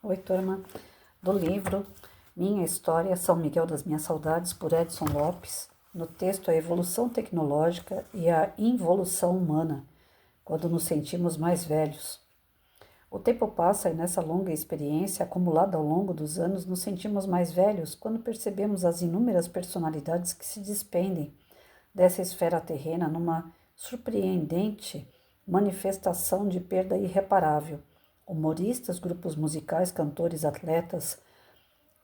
Oi, turma, do livro Minha História, São Miguel das Minhas Saudades, por Edson Lopes. No texto, a evolução tecnológica e a involução humana, quando nos sentimos mais velhos. O tempo passa e nessa longa experiência acumulada ao longo dos anos, nos sentimos mais velhos quando percebemos as inúmeras personalidades que se despendem dessa esfera terrena numa surpreendente manifestação de perda irreparável. Humoristas, grupos musicais, cantores, atletas,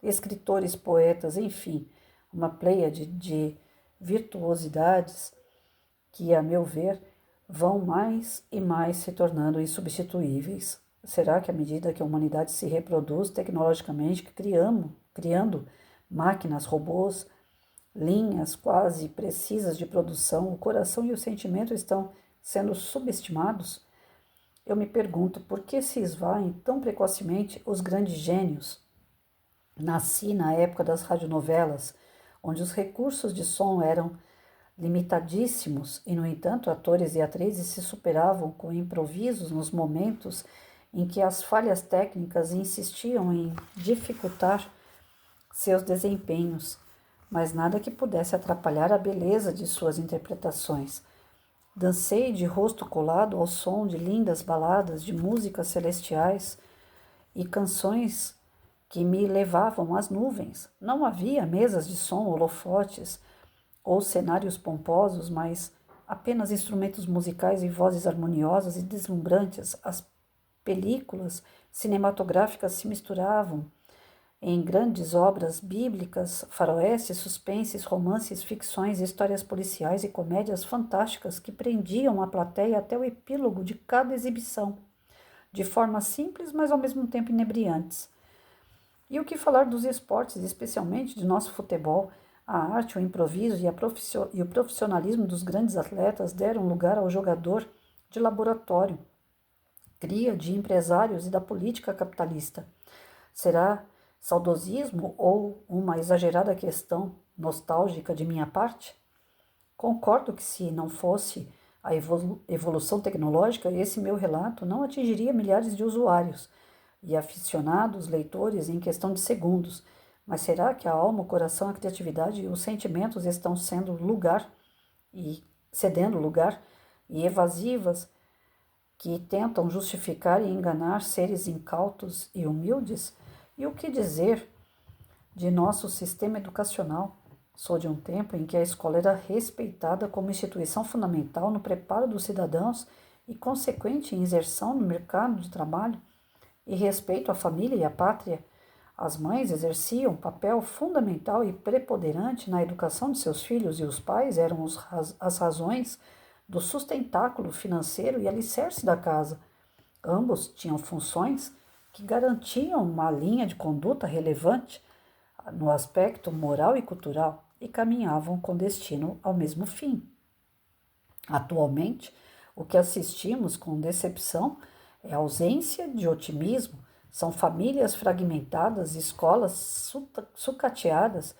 escritores, poetas, enfim, uma pleiade de virtuosidades que, a meu ver, vão mais e mais se tornando insubstituíveis. Será que à medida que a humanidade se reproduz tecnologicamente, criando máquinas, robôs, linhas quase precisas de produção, o coração e o sentimento estão sendo subestimados? Eu me pergunto por que se esvaem tão precocemente os grandes gênios. Nasci na época das radionovelas, onde os recursos de som eram limitadíssimos e, no entanto, atores e atrizes se superavam com improvisos nos momentos em que as falhas técnicas insistiam em dificultar seus desempenhos, mas nada que pudesse atrapalhar a beleza de suas interpretações. Dancei de rosto colado ao som de lindas baladas de músicas celestiais e canções que me levavam às nuvens. Não havia mesas de som, holofotes ou cenários pomposos, mas apenas instrumentos musicais e vozes harmoniosas e deslumbrantes. As películas cinematográficas se misturavam em grandes obras bíblicas, faroestes, suspenses, romances, ficções, histórias policiais e comédias fantásticas que prendiam a plateia até o epílogo de cada exibição, de forma simples, mas ao mesmo tempo inebriantes. E o que falar dos esportes, especialmente de nosso futebol? A arte, o improviso e o profissionalismo dos grandes atletas deram lugar ao jogador de laboratório, cria de empresários e da política capitalista. Será saudosismo ou uma exagerada questão nostálgica de minha parte? Concordo que, se não fosse a evolução tecnológica, esse meu relato não atingiria milhares de usuários e aficionados, leitores, em questão de segundos. Mas será que a alma, o coração, a criatividade e os sentimentos estão cedendo lugar e evasivas que tentam justificar e enganar seres incautos e humildes? E o que dizer de nosso sistema educacional? Sou de um tempo em que a escola era respeitada como instituição fundamental no preparo dos cidadãos e consequente inserção no mercado de trabalho, e respeito à família e à pátria. As mães exerciam um papel fundamental e preponderante na educação de seus filhos, e os pais eram as razões do sustentáculo financeiro e alicerce da casa. Ambos tinham funções que garantiam uma linha de conduta relevante no aspecto moral e cultural e caminhavam com destino ao mesmo fim. Atualmente, o que assistimos com decepção é a ausência de otimismo. São famílias fragmentadas, escolas sucateadas,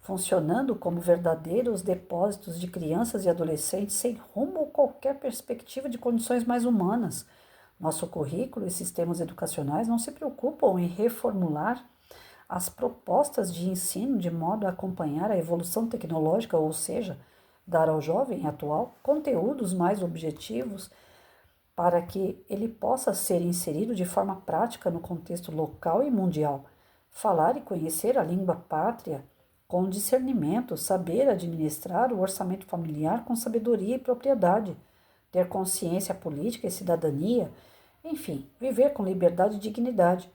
funcionando como verdadeiros depósitos de crianças e adolescentes sem rumo ou qualquer perspectiva de condições mais humanas. Nosso currículo e sistemas educacionais não se preocupam em reformular as propostas de ensino de modo a acompanhar a evolução tecnológica, ou seja, dar ao jovem atual conteúdos mais objetivos para que ele possa ser inserido de forma prática no contexto local e mundial. Falar e conhecer a língua pátria com discernimento, saber administrar o orçamento familiar com sabedoria e propriedade, ter consciência política e cidadania, enfim, viver com liberdade e dignidade.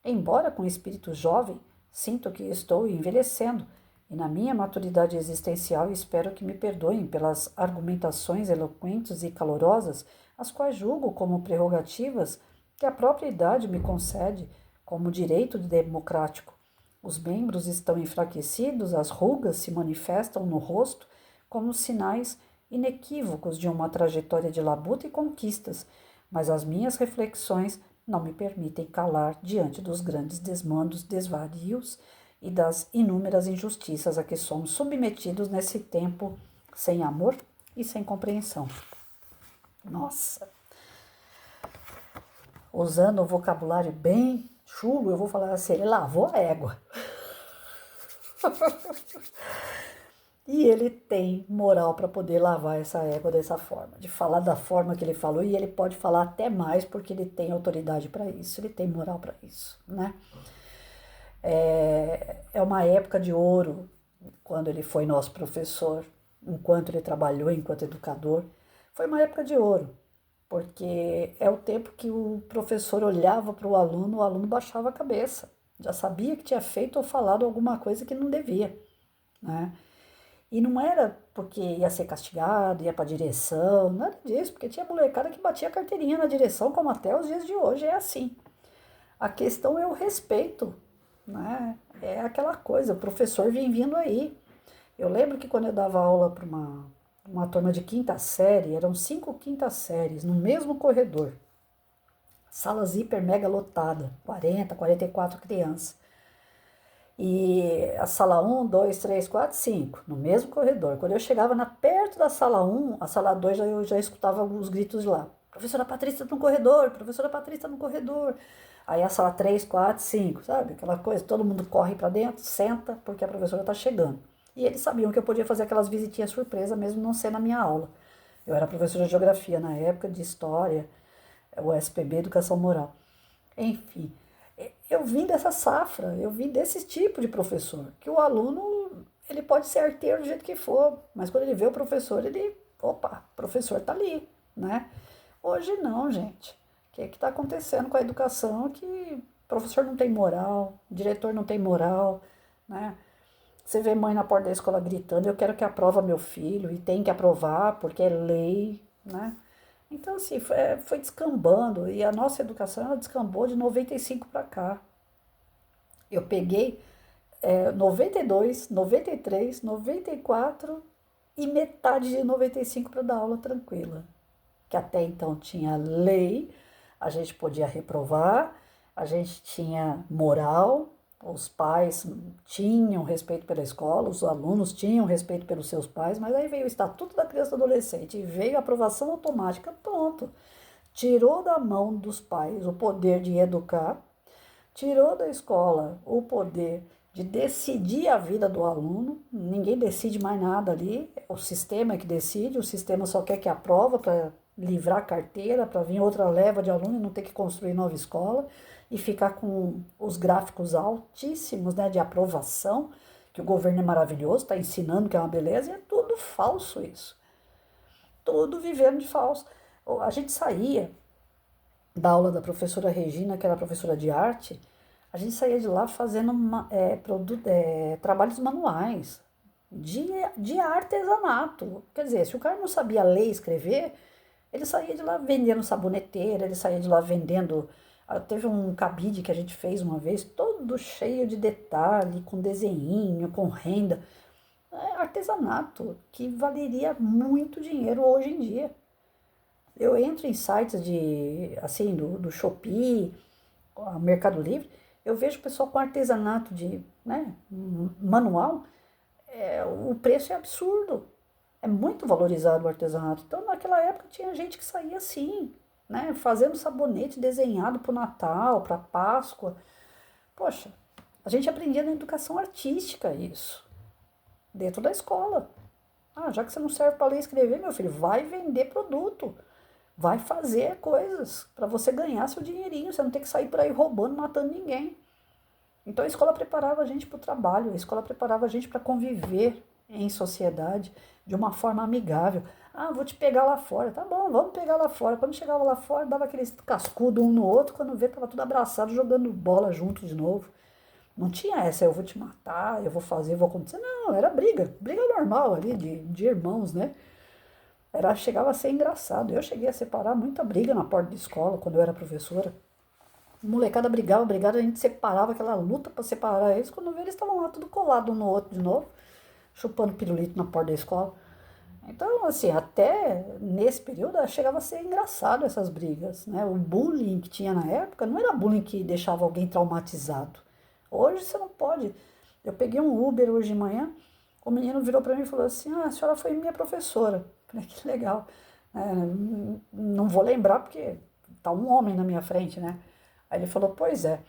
Embora com espírito jovem, sinto que estou envelhecendo e, na minha maturidade existencial, espero que me perdoem pelas argumentações eloquentes e calorosas, as quais julgo como prerrogativas que a própria idade me concede como direito democrático. Os membros estão enfraquecidos, as rugas se manifestam no rosto como sinais inequívocos de uma trajetória de labuta e conquistas, mas as minhas reflexões não me permitem calar diante dos grandes desmandos, desvarios e das inúmeras injustiças a que somos submetidos nesse tempo sem amor e sem compreensão. Nossa! Usando um vocabulário bem chulo, eu vou falar assim, ele lavou a égua. E ele tem moral para poder lavar essa égua dessa forma, de falar da forma que ele falou, e ele pode falar até mais porque ele tem autoridade para isso, ele tem moral para isso, né? É uma época de ouro quando ele foi nosso professor, enquanto ele trabalhou enquanto educador, foi uma época de ouro, porque é o tempo que o professor olhava para o aluno baixava a cabeça, já sabia que tinha feito ou falado alguma coisa que não devia, né? E não era porque ia ser castigado, ia para direção, nada disso, porque tinha molecada que batia carteirinha na direção, como até os dias de hoje é assim. A questão é o respeito, né? É aquela coisa, o professor vem vindo aí. Eu lembro que quando eu dava aula para uma turma de quinta série, eram 5 quintas séries no mesmo corredor. Salas hiper mega lotada, 44 crianças. E a sala 1, 2, 3, 4, 5 no mesmo corredor. Quando eu chegava perto da sala 1, a sala 2 eu já escutava os gritos lá. Professora Patrícia no corredor, professora Patrícia no corredor. Aí a sala 3, 4, 5, sabe? Aquela coisa, todo mundo corre para dentro, senta, porque a professora está chegando. E eles sabiam que eu podia fazer aquelas visitinhas surpresa, mesmo não ser na minha aula. Eu era professora de geografia na época, de história, o SPB, Educação Moral. Enfim, eu vim dessa safra, eu vim desse tipo de professor, que o aluno, ele pode ser arteiro do jeito que for, mas quando ele vê o professor, ele, opa, o professor tá ali, né? Hoje não, gente. O que é que está acontecendo com a educação que o professor não tem moral, o diretor não tem moral, né? Você vê mãe na porta da escola gritando, eu quero que aprova meu filho, e tem que aprovar, porque é lei, né? Então, assim, foi descambando, e a nossa educação, ela descambou de 95 para cá. Eu peguei 92, 93, 94 e metade de 95 para dar aula tranquila. Que até então tinha lei, a gente podia reprovar, a gente tinha moral, os pais tinham respeito pela escola, os alunos tinham respeito pelos seus pais, mas aí veio o Estatuto da Criança e do Adolescente, veio a aprovação automática, pronto. Tirou da mão dos pais o poder de educar, tirou da escola o poder de decidir a vida do aluno, ninguém decide mais nada ali, o sistema é que decide, o sistema só quer que aprova para livrar a carteira, para vir outra leva de aluno e não ter que construir nova escola e ficar com os gráficos altíssimos, né, de aprovação, que o governo é maravilhoso, está ensinando que é uma beleza, e é tudo falso isso. Tudo vivendo de falso. A gente saía da aula da professora Regina, que era professora de arte, a gente saía de lá fazendo trabalhos manuais de artesanato. Quer dizer, se o cara não sabia ler e escrever, ele saía de lá vendendo saboneteira, ele saía de lá vendendo. Teve um cabide que a gente fez uma vez, todo cheio de detalhe, com desenho, com renda. É artesanato, que valeria muito dinheiro hoje em dia. Eu entro em sites assim, do Shopee, Mercado Livre, eu vejo o pessoal com artesanato né, manual, o preço é absurdo. É muito valorizado o artesanato. Então, naquela época, tinha gente que saía assim, né, fazendo sabonete desenhado para o Natal, para Páscoa. Poxa, a gente aprendia na educação artística isso, dentro da escola. Ah, já que você não serve para ler e escrever, meu filho, vai vender produto. Vai fazer coisas para você ganhar seu dinheirinho, você não tem que sair por aí roubando, matando ninguém. Então a escola preparava a gente para o trabalho, a escola preparava a gente para conviver em sociedade de uma forma amigável. Ah, vou te pegar lá fora. Tá bom, vamos pegar lá fora. Quando chegava lá fora, dava aqueles cascudo um no outro, quando vê, tava tudo abraçado, jogando bola junto de novo. Não tinha essa, eu vou te matar, eu vou fazer, eu vou acontecer. Não, era briga normal ali, de irmãos, né? Chegava a ser engraçado. Eu cheguei a separar muita briga na porta de escola quando eu era professora. A molecada brigava, a gente separava aquela luta para separar eles. Quando eles estavam lá tudo colado um no outro de novo, chupando pirulito na porta da escola. Então, assim, até nesse período chegava a ser engraçado essas brigas, né? O bullying que tinha na época não era bullying que deixava alguém traumatizado. Hoje você não pode. Eu peguei um Uber hoje de manhã, o menino virou para mim e falou assim: ah, a senhora foi minha professora. Falei, que legal. Não vou lembrar porque tá um homem na minha frente, né? Aí ele falou, pois é.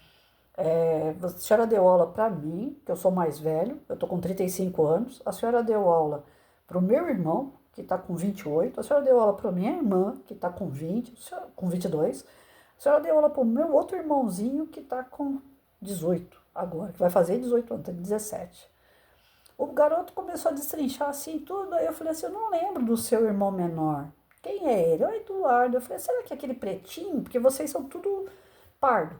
A senhora deu aula para mim, que eu sou mais velho, eu tô com 35 anos. A senhora deu aula para o meu irmão, que está com 28. A senhora deu aula para minha irmã, que está com 20, com 22. A senhora deu aula para o meu outro irmãozinho, que está com 18 agora, que vai fazer 18 anos, tem 17. O garoto começou a destrinchar assim tudo, aí eu falei assim, eu não lembro do seu irmão menor. Quem é ele? É o Eduardo. Eu falei, será que é aquele pretinho? Porque vocês são tudo pardo.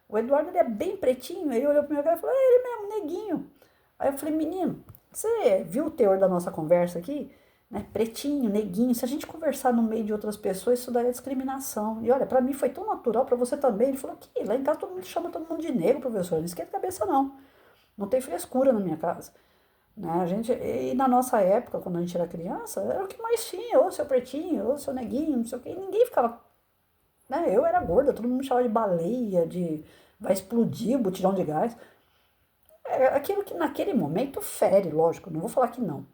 O Eduardo, ele é bem pretinho. Aí ele olhou pro meu cara e falou, é ele mesmo, neguinho. Aí eu falei, menino, você viu o teor da nossa conversa aqui? Né? Pretinho, neguinho. Se a gente conversar no meio de outras pessoas, isso daí é discriminação. E olha, pra mim foi tão natural, pra você também. Ele falou, que lá em casa todo mundo chama todo mundo de negro, professor. Não esquenta a cabeça, não. Não tem frescura na minha casa. Né? E na nossa época, quando a gente era criança, era o que mais tinha, ou seu pretinho, ou seu neguinho, não sei o quê. E ninguém ficava, né? Eu era gorda, todo mundo me chamava de baleia, de vai explodir o botijão de gás. É aquilo que naquele momento fere, lógico, não vou falar que não.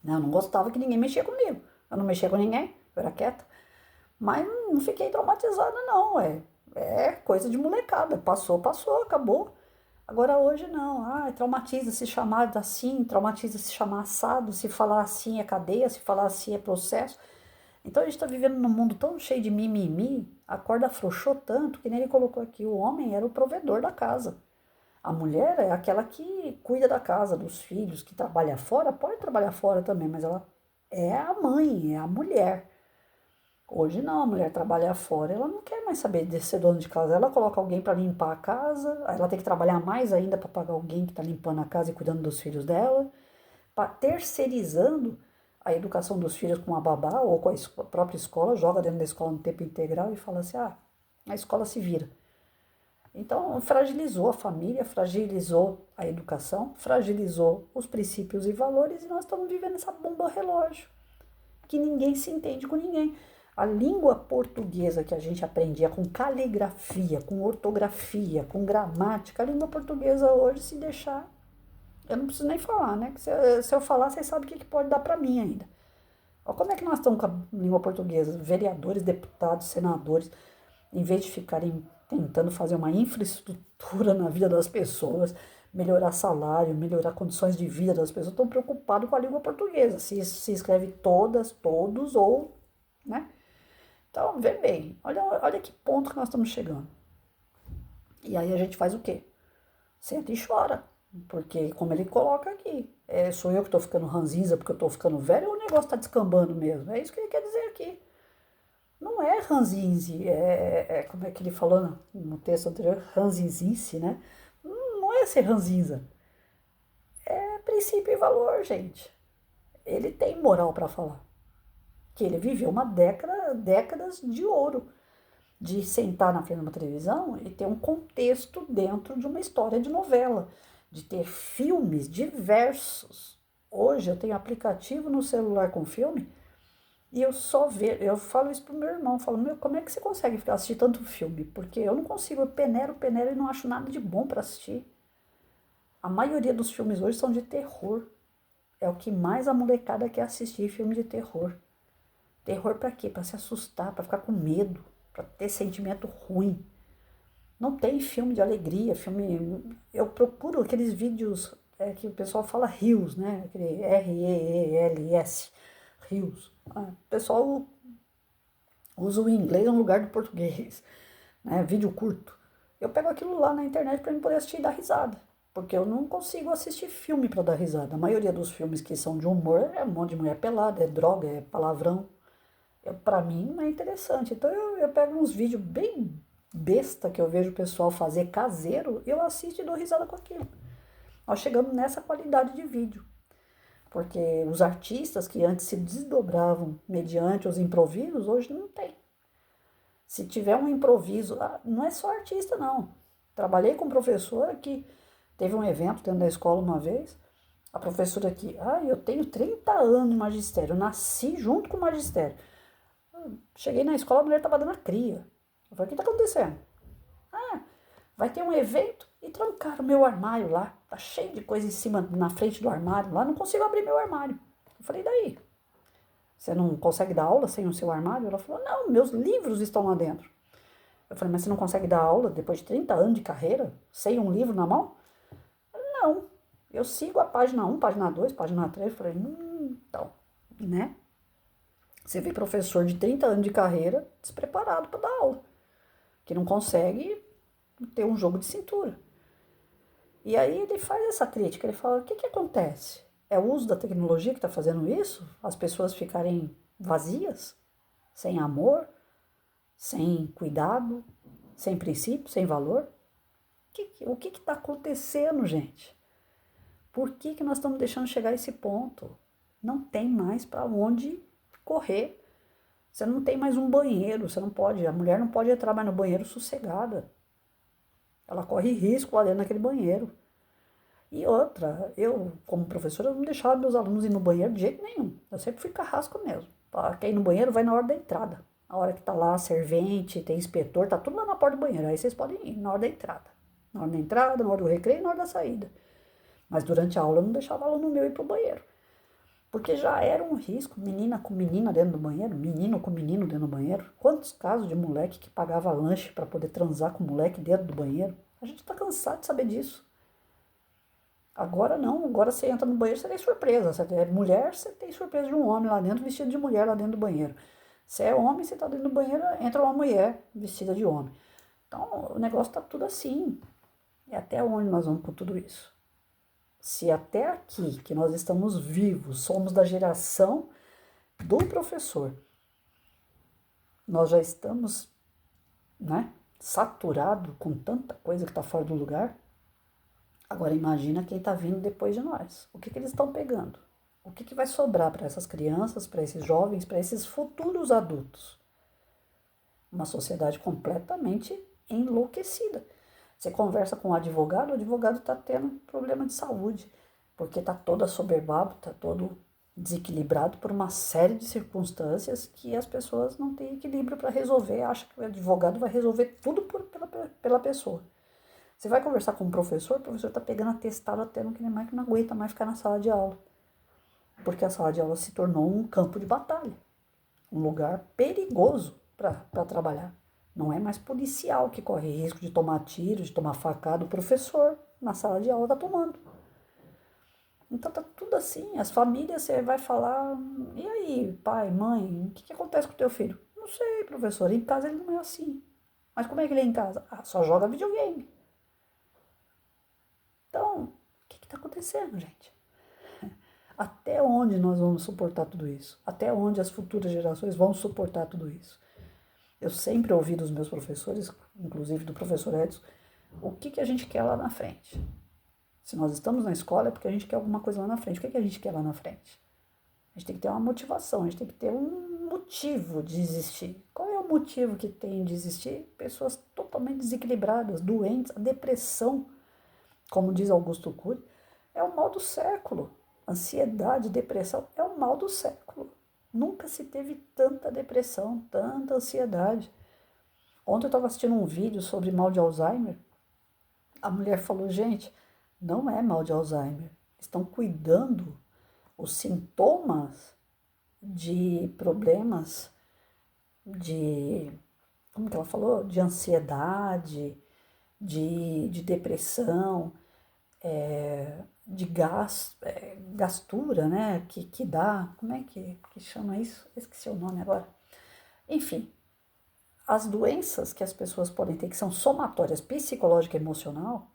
Eu não gostava que ninguém mexia comigo. Eu não mexia com ninguém, eu era quieta. Mas não fiquei traumatizada, não. É coisa de molecada. Passou, passou, acabou. Agora hoje não. Ah, traumatiza se chamar assim, traumatiza se chamar assado, se falar assim é cadeia, se falar assim é processo. Então a gente está vivendo num mundo tão cheio de mimimi, a corda afrouxou tanto que nem ele colocou aqui, o homem era o provedor da casa. A mulher é aquela que cuida da casa, dos filhos, que trabalha fora, pode trabalhar fora também, mas ela é a mãe, é a mulher. Hoje não, a mulher trabalha fora, ela não quer mais saber de ser dona de casa. Ela coloca alguém para limpar a casa, aí ela tem que trabalhar mais ainda para pagar alguém que está limpando a casa e cuidando dos filhos dela, terceirizando a educação dos filhos com a babá ou com a própria escola, joga dentro da escola no tempo integral e fala assim, ah, a escola se vira. Então, fragilizou a família, fragilizou a educação, fragilizou os princípios e valores e nós estamos vivendo essa bomba relógio, que ninguém se entende com ninguém. A língua portuguesa que a gente aprendia com caligrafia, com ortografia, com gramática, a língua portuguesa hoje, se deixar, eu não preciso nem falar, né? Se eu falar, vocês sabem o que pode dar para mim ainda. Olha como é que nós estamos com a língua portuguesa. Vereadores, deputados, senadores, em vez de ficarem tentando fazer uma infraestrutura na vida das pessoas, melhorar salário, melhorar condições de vida das pessoas, estão preocupados com a língua portuguesa. Se escreve todas, todos ou, né? Então, vê bem, olha que ponto que nós estamos chegando. E aí a gente faz o quê? Senta e chora. Porque, como ele coloca aqui, sou eu que estou ficando ranzinza porque eu estou ficando velho ou o negócio está descambando mesmo? É isso que ele quer dizer aqui. Não é ranzinze, como é que ele falou no texto anterior, ranzinzice, né? Não é ser ranzinza. É princípio e valor, gente. Ele tem moral para falar. Que ele viveu uma décadas de ouro. De sentar na frente de uma televisão e ter um contexto dentro de uma história de novela, de ter filmes diversos. Hoje eu tenho aplicativo no celular com filme e eu só vejo, eu falo isso pro meu irmão, falo, meu, como é que você consegue ficar assistir tanto filme? Porque eu não consigo, eu peneiro e não acho nada de bom para assistir. A maioria dos filmes hoje são de terror. É o que mais a molecada quer assistir, filme de terror. Terror para quê? Para se assustar, para ficar com medo, para ter sentimento ruim. Não tem filme de alegria, filme. Eu procuro aqueles vídeos que o pessoal fala rios, né? Aquele REELS, rios. O pessoal usa o inglês no lugar do português, né? Vídeo curto. Eu pego aquilo lá na internet para poder assistir e dar risada. Porque eu não consigo assistir filme para dar risada. A maioria dos filmes que são de humor é um monte de mulher pelada, é droga, é palavrão. Para mim não é interessante. Então eu pego uns vídeos bem besta que eu vejo o pessoal fazer caseiro, eu assisto e dou risada com aquilo. Nós chegamos nessa qualidade de vídeo. Porque os artistas que antes se desdobravam mediante os improvisos, hoje não tem. Se tiver um improviso, não é só artista não. Trabalhei com professora que teve um evento dentro da escola uma vez, a professora aqui, eu tenho 30 anos de magistério, eu nasci junto com o magistério. Cheguei na escola, a mulher estava dando a cria. Eu falei, o que está acontecendo? Vai ter um evento e trancaram o meu armário lá. Tá cheio de coisa em cima, na frente do armário lá, não consigo abrir meu armário. Eu falei, daí? Você não consegue dar aula sem o seu armário? Ela falou, não, meus livros estão lá dentro. Eu falei, mas você não consegue dar aula depois de 30 anos de carreira, sem um livro na mão? Não. Eu sigo a página 1, página 2, página 3. Eu falei, então, né? Você vê professor de 30 anos de carreira despreparado para dar aula, que não consegue ter um jogo de cintura. E aí ele faz essa crítica, ele fala, o que que acontece? É o uso da tecnologia que está fazendo isso? As pessoas ficarem vazias, sem amor, sem cuidado, sem princípio, sem valor? O que está acontecendo, gente? Por que nós estamos deixando chegar a esse ponto? Não tem mais para onde correr. Você não tem mais um banheiro, você não pode, a mulher não pode entrar mais no banheiro sossegada. Ela corre risco lá dentro daquele banheiro. E outra, eu, como professora, eu não deixava meus alunos ir no banheiro de jeito nenhum. Eu sempre fui carrasco mesmo. Quem ir no banheiro vai na hora da entrada. Na hora que tá lá servente, tem inspetor, tá tudo lá na porta do banheiro. Aí vocês podem ir na hora da entrada. Na hora da entrada, na hora do recreio e na hora da saída. Mas durante a aula eu não deixava aluno meu ir pro banheiro. Porque já era um risco, menina com menina dentro do banheiro, menino com menino dentro do banheiro. Quantos casos de moleque que pagava lanche para poder transar com moleque dentro do banheiro? A gente tá cansado de saber disso. Agora não, agora você entra no banheiro, você tem surpresa. Você é mulher, você tem surpresa de um homem lá dentro, vestido de mulher lá dentro do banheiro. Se é homem, você tá dentro do banheiro, entra uma mulher vestida de homem. Então, o negócio tá tudo assim. E até onde nós vamos com tudo isso? Se até aqui, que nós estamos vivos, somos da geração do professor, nós já estamos, né, saturado com tanta coisa que está fora do lugar. Agora imagina quem está vindo depois de nós. O que eles estão pegando? O que vai sobrar para essas crianças, para esses jovens, para esses futuros adultos? Uma sociedade completamente enlouquecida. Você conversa com o advogado está tendo problema de saúde, porque está todo assoberbado, está todo desequilibrado por uma série de circunstâncias que as pessoas não têm equilíbrio para resolver, acha que o advogado vai resolver tudo pela pessoa. Você vai conversar com o professor está pegando atestado até que nem mais que não aguenta mais ficar na sala de aula, porque a sala de aula se tornou um campo de batalha, um lugar perigoso para trabalhar. Não é mais policial que corre risco de tomar tiro, de tomar facada. O professor na sala de aula está tomando. Então tá tudo assim. As famílias, você vai falar, e aí, pai, mãe, o que acontece com o teu filho? Não sei, professor, em casa ele não é assim. Mas como é que ele é em casa? Ah, só joga videogame. Então, o que está acontecendo, gente? Até onde nós vamos suportar tudo isso? Até onde as futuras gerações vão suportar tudo isso? Eu sempre ouvi dos meus professores, inclusive do professor Edson, o que a gente quer lá na frente. Se nós estamos na escola é porque a gente quer alguma coisa lá na frente. O que a gente quer lá na frente? A gente tem que ter uma motivação, a gente tem que ter um motivo de existir. Qual é o motivo que tem de existir? Pessoas totalmente desequilibradas, doentes, a depressão, como diz Augusto Cury, é o mal do século. Ansiedade, depressão é o mal do século. Nunca se teve tanta depressão, tanta ansiedade. Ontem eu estava assistindo um vídeo sobre mal de Alzheimer. A mulher falou, gente, não é mal de Alzheimer. Estão cuidando os sintomas de problemas de, como que ela falou? De ansiedade, de depressão, de gastura, né? Que dá, como é que chama isso? Esqueci o nome agora. Enfim, as doenças que as pessoas podem ter, que são somatórias psicológica e emocional,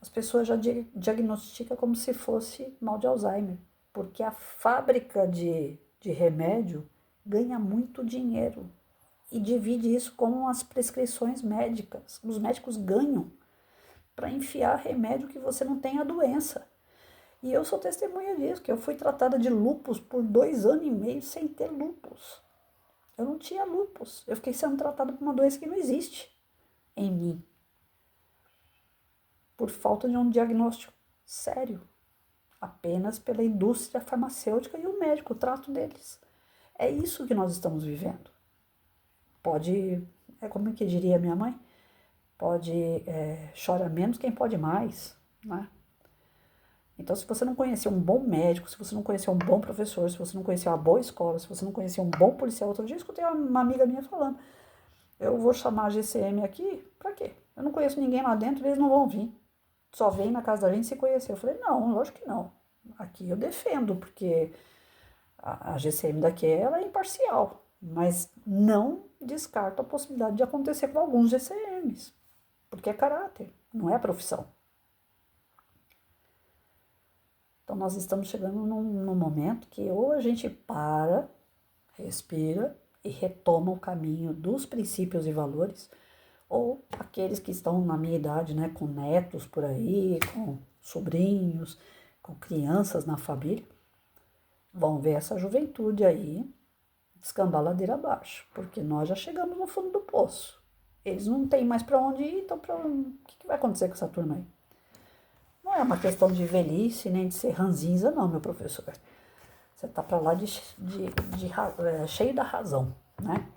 as pessoas já diagnosticam como se fosse mal de Alzheimer, porque a fábrica de remédio ganha muito dinheiro e divide isso com as prescrições médicas. Os médicos ganham para enfiar remédio que você não tem a doença. E eu sou testemunha disso, que eu fui tratada de lúpus por 2 anos e meio sem ter lúpus. Eu não tinha lúpus. Eu fiquei sendo tratada por uma doença que não existe em mim. Por falta de um diagnóstico sério. Apenas pela indústria farmacêutica e o médico, o trato deles. É isso que nós estamos vivendo. Como que diria minha mãe? Chora menos quem pode mais, né? Então, se você não conhecer um bom médico, se você não conhecer um bom professor, se você não conhecer uma boa escola, se você não conhecer um bom policial, outro dia eu escutei uma amiga minha falando, Eu vou chamar a GCM aqui, pra quê? Eu não conheço ninguém lá dentro, eles não vão vir. Só vem na casa da gente se conhecer. Eu falei, não, lógico que não. Aqui eu defendo, porque a GCM daqui ela é imparcial, mas não descarto a possibilidade de acontecer com alguns GCMs, porque é caráter, não é profissão. Então nós estamos chegando num momento que ou a gente para, respira e retoma o caminho dos princípios e valores, ou aqueles que estão na minha idade, né, com netos por aí, com sobrinhos, com crianças na família, vão ver essa juventude aí descambar a ladeira abaixo, porque nós já chegamos no fundo do poço. Eles não têm mais para onde ir, então o que vai acontecer com essa turma aí? Não é uma questão de velhice nem de ser ranzinza, não, meu professor. Você tá para lá cheio da razão, né?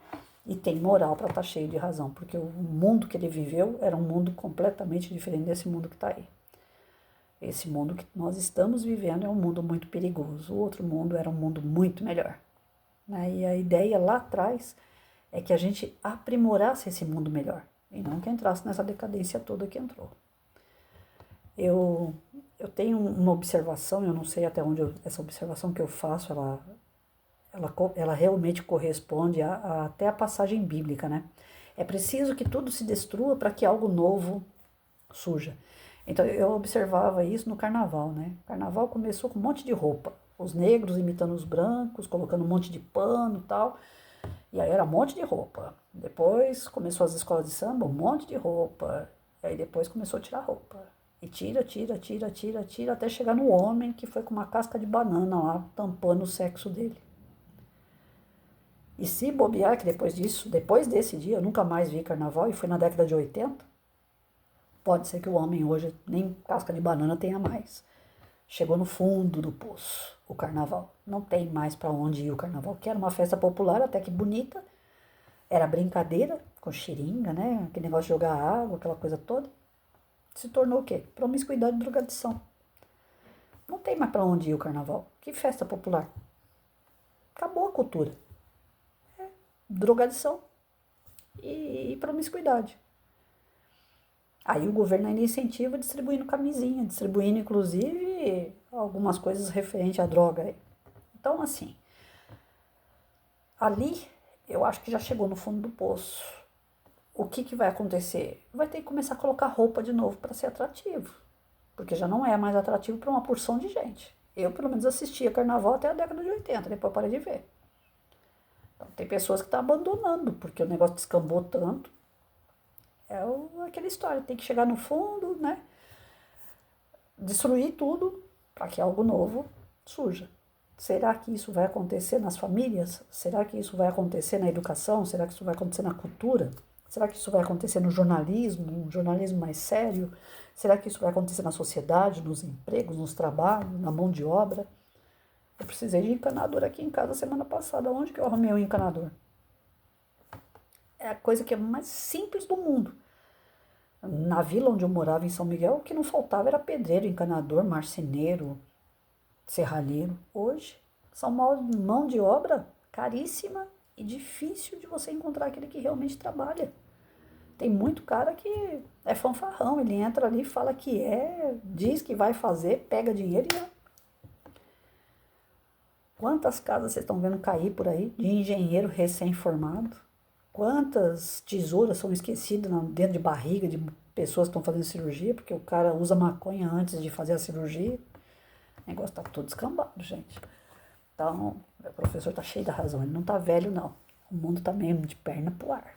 E tem moral para estar cheio de razão, porque o mundo que ele viveu era um mundo completamente diferente desse mundo que está aí. Esse mundo que nós estamos vivendo é um mundo muito perigoso. O outro mundo era um mundo muito melhor. Né? E a ideia lá atrás é que a gente aprimorasse esse mundo melhor e não que entrasse nessa decadência toda que entrou. Eu tenho uma observação, eu não sei até onde essa observação que eu faço, ela realmente corresponde até a passagem bíblica, né? É preciso que tudo se destrua para que algo novo surja. Então eu observava isso no carnaval, né? O carnaval começou com um monte de roupa, os negros imitando os brancos, colocando um monte de pano e tal, e aí era um monte de roupa. Depois começou as escolas de samba, um monte de roupa, e aí depois começou a tirar roupa. E tira, até chegar no homem que foi com uma casca de banana lá, tampando o sexo dele. E se bobear, que depois desse dia, eu nunca mais vi carnaval, e foi na década de 80, pode ser que o homem hoje nem casca de banana tenha mais. Chegou no fundo do poço o carnaval. Não tem mais para onde ir o carnaval, que era uma festa popular, até que bonita. Era brincadeira, com xiringa, né? Aquele negócio de jogar água, aquela coisa toda. Se tornou o quê? Promiscuidade e drogadição. Não tem mais para onde ir o carnaval. Que festa popular? Acabou a cultura. Drogadição e promiscuidade. Aí o governo ainda incentiva distribuindo camisinha, distribuindo inclusive algumas coisas referentes à droga. Então, assim, ali eu acho que já chegou no fundo do poço. O que vai acontecer? Vai ter que começar a colocar roupa de novo para ser atrativo, porque já não é mais atrativo para uma porção de gente. Eu, pelo menos, assistia carnaval até a década de 80, depois parei de ver. Então, tem pessoas que estão abandonando, porque o negócio descambou tanto. Aquela história, tem que chegar no fundo, né? Destruir tudo para que algo novo surja. Será que isso vai acontecer nas famílias? Será que isso vai acontecer na educação? Será que isso vai acontecer na cultura? Será que isso vai acontecer no jornalismo, um jornalismo mais sério? Será que isso vai acontecer na sociedade, nos empregos, nos trabalhos, na mão de obra? Eu precisei de encanador aqui em casa semana passada. Onde que eu arrumei um encanador? É a coisa que é mais simples do mundo. Na vila onde eu morava, em São Miguel, o que não faltava era pedreiro, encanador, marceneiro, serralheiro. Hoje, são mão de obra caríssima e difícil de você encontrar aquele que realmente trabalha. Tem muito cara que é fanfarrão, ele entra ali, fala que diz que vai fazer, pega dinheiro e... Quantas casas vocês estão vendo cair por aí de engenheiro recém-formado? Quantas tesouras são esquecidas dentro de barriga de pessoas que estão fazendo cirurgia, porque o cara usa maconha antes de fazer a cirurgia? O negócio tá todo escambado, gente. Então, o professor tá cheio da razão, ele não tá velho, não. O mundo tá meio de perna pro ar.